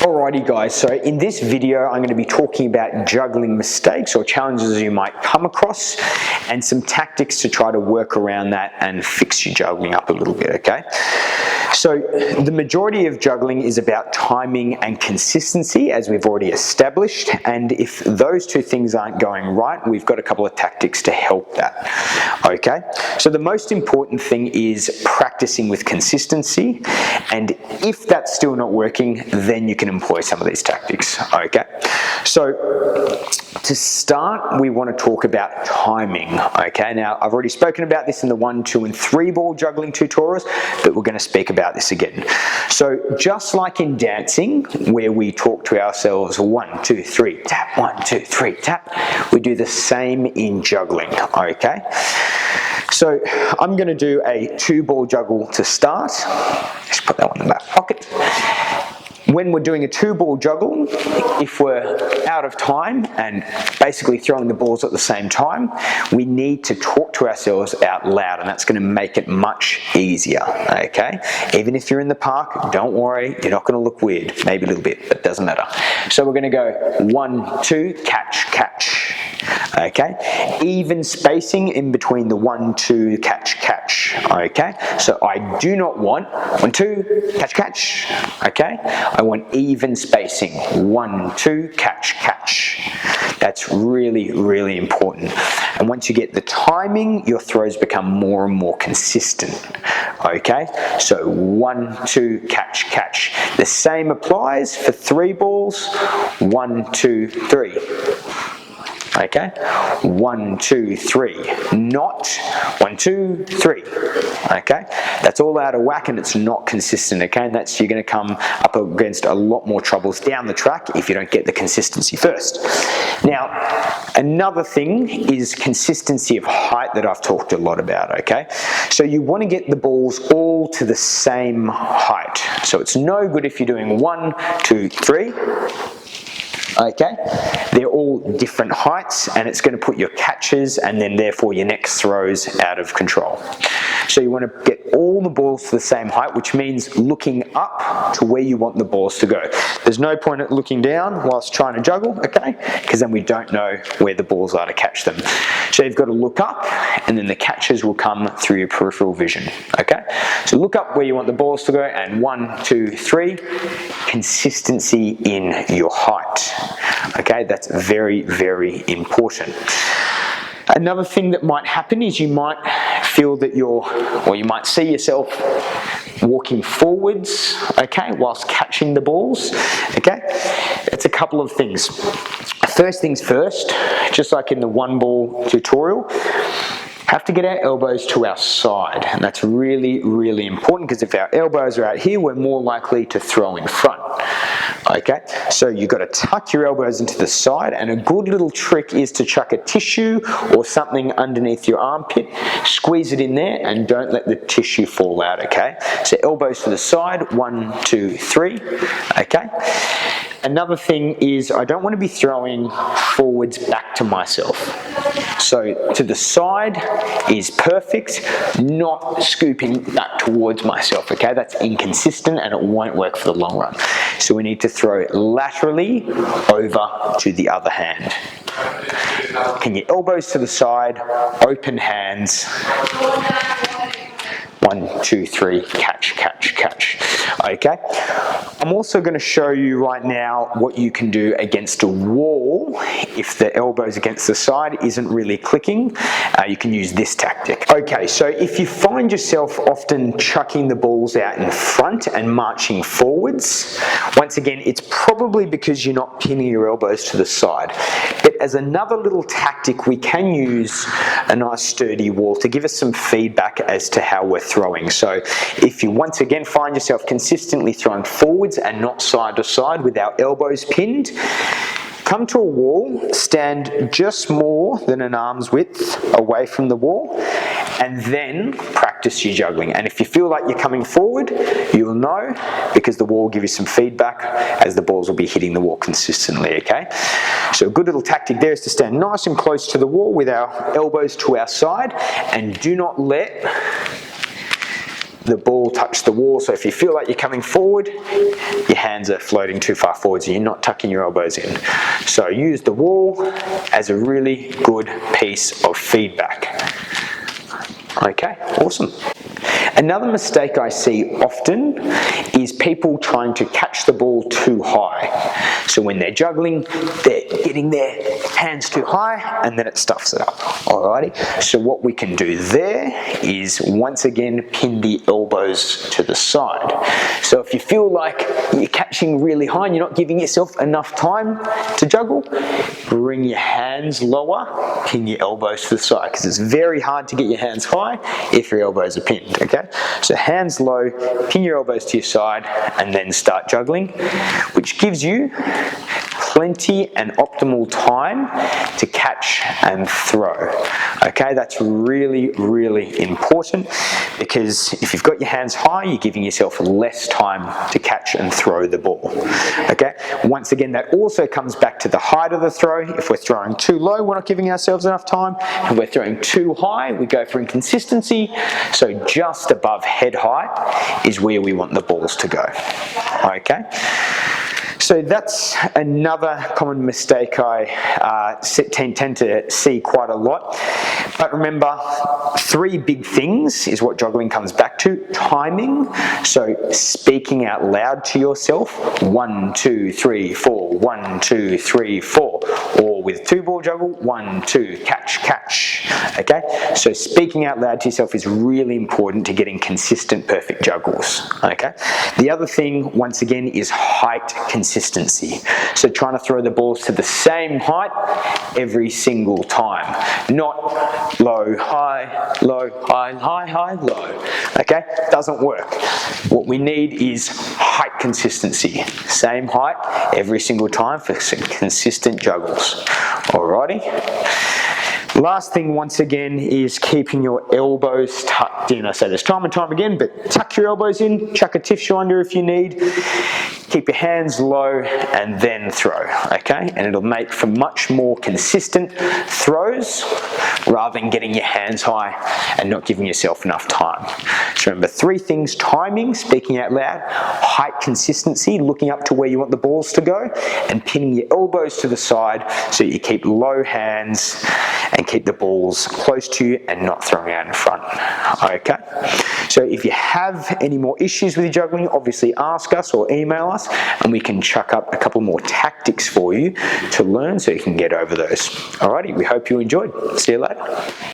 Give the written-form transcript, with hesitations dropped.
Alrighty guys, so in this video I'm going to be talking about juggling mistakes or challenges you might come across and some tactics to try to work around that and fix your juggling up a little bit, okay? So the majority of juggling is about timing and consistency, as we've already established, and if those two things aren't going right, we've got a couple of tactics to help that, okay? So the most important thing is practicing with consistency, and if that's still not working, then you can employ some of these tactics, okay? So to start, we want to talk about timing, okay? Now, I've already spoken about this in the 1, 2, and 3 ball juggling tutorials, but we're going to speak about this again. So just like in dancing, where we talk to ourselves 1, 2, 3, tap, 1, 2, 3, tap, we do the same in juggling, okay? So I'm going to do a 2 ball juggle to start. Let's put that one in the back pocket. When we're doing a 2 ball juggle, if we're out of time and basically throwing the balls at the same time, we need to talk to ourselves out loud, and that's going to make it much easier, okay? Even if you're in the park, don't worry, you're not going to look weird, maybe a little bit, but it doesn't matter. So we're going to go 1, 2, catch, catch, okay? Even spacing in between the 1, 2, catch, catch, okay? So I do not want 1, 2, catch, catch, okay? I want even spacing, 1, 2, catch, catch. That's really, really important. And once you get the timing, your throws become more and more consistent, okay? So 1, 2, catch, catch. The same applies for 3 balls, 1, 2, 3. Okay, 1, 2, 3, not 1, 2, 3. Okay, that's all out of whack and it's not consistent. Okay, and that's, you're going to come up against a lot more troubles down the track if you don't get the consistency first. Now, another thing is consistency of height that I've talked a lot about. Okay, so you want to get the balls all to the same height. So it's no good if you're doing 1, 2, 3. Okay, they're all different heights and it's going to put your catches and then therefore your next throws out of control. So you want to get all the balls to the same height, which means looking up to where you want the balls to go. There's no point at looking down whilst trying to juggle, okay, because then we don't know where the balls are to catch them. So you've got to look up and then the catches will come through your peripheral vision, okay? So look up where you want the balls to go and 1, 2, 3, consistency in your height. Okay, that's very, very important. Another thing that might happen is you might feel that you might see yourself walking forwards, okay, whilst catching the balls, okay? It's a couple of things. First things first, just like in the 1 ball tutorial, have to get our elbows to our side, and that's really, really important because if our elbows are out here, we're more likely to throw in front. Okay, so you've got to tuck your elbows into the side, and a good little trick is to chuck a tissue or something underneath your armpit, squeeze it in there, and don't let the tissue fall out, okay? So elbows to the side, 1, 2, 3, okay? Another thing is I don't want to be throwing forwards back to myself. So to the side is perfect, not scooping back towards myself, okay? That's inconsistent and it won't work for the long run. So we need to throw laterally over to the other hand. Can your elbows to the side, open hands. 1, 2, 3, catch, catch, catch. Okay, I'm also going to show you right now what you can do against a wall if the elbows against the side isn't really clicking. You can use this tactic. Okay, so if you find yourself often chucking the balls out in front and marching forwards, once again, it's probably because you're not pinning your elbows to the side. But as another little tactic, we can use a nice sturdy wall to give us some feedback as to how we're throwing. So if you once again find yourself consistently throwing forwards and not side to side with our elbows pinned, come to a wall, stand just more than an arm's width away from the wall, and then practice your juggling. And if you feel like you're coming forward, you'll know because the wall will give you some feedback as the balls will be hitting the wall consistently, okay? So a good little tactic there is to stand nice and close to the wall with our elbows to our side, and do not let the ball touch the wall. So if you feel like you're coming forward, your hands are floating too far forwards and you're not tucking your elbows in. So use the wall as a really good piece of feedback. Okay, awesome. Another mistake I see often is people trying to catch the ball too high. So when they're juggling, they're getting their hands too high and then it stuffs it up. Alrighty, so what we can do there is once again pin the elbows to the side. So if you feel like you're catching really high and you're not giving yourself enough time to juggle, bring your hands lower, pin your elbows to the side, because it's very hard to get your hands high if your elbows are pinned, okay? So hands low, pin your elbows to your side, and then start juggling, which gives you plenty and optimal time to catch and throw. Okay, that's really, really important, because if you've got your hands high, you're giving yourself less time to catch and throw the ball. Okay, once again, that also comes back to the height of the throw. If we're throwing too low, we're not giving ourselves enough time. If we're throwing too high, we go for inconsistency. So just above head height is where we want the balls to go. Okay. So that's another common mistake I tend to see quite a lot. But remember, 3 big things is what juggling comes back to. Timing, so speaking out loud to yourself, 1, 2, 3, 4, 1, 2, 3, 4. Or with 2-ball juggle, 1, 2, catch, catch. Okay, so speaking out loud to yourself is really important to getting consistent, perfect juggles. Okay, the other thing, once again, is height consistency. So trying to throw the balls to the same height every single time, not low, high, low, high, high, high, low. Okay, doesn't work. What we need is height consistency, same height every single time for some consistent juggles. Alrighty. Last thing, once again, is keeping your elbows tucked in. I say this time and time again, but tuck your elbows in, chuck a tissue under if you need. Keep your hands low and then throw, okay? And it'll make for much more consistent throws rather than getting your hands high and not giving yourself enough time. So remember, 3 things: timing, speaking out loud, height consistency, looking up to where you want the balls to go, and pinning your elbows to the side so you keep low hands and keep the balls close to you and not throwing out in front. Okay, so if you have any more issues with your juggling, obviously ask us or email us and we can chuck up a couple more tactics for you to learn so you can get over those. Alrighty, we hope you enjoyed. See you later.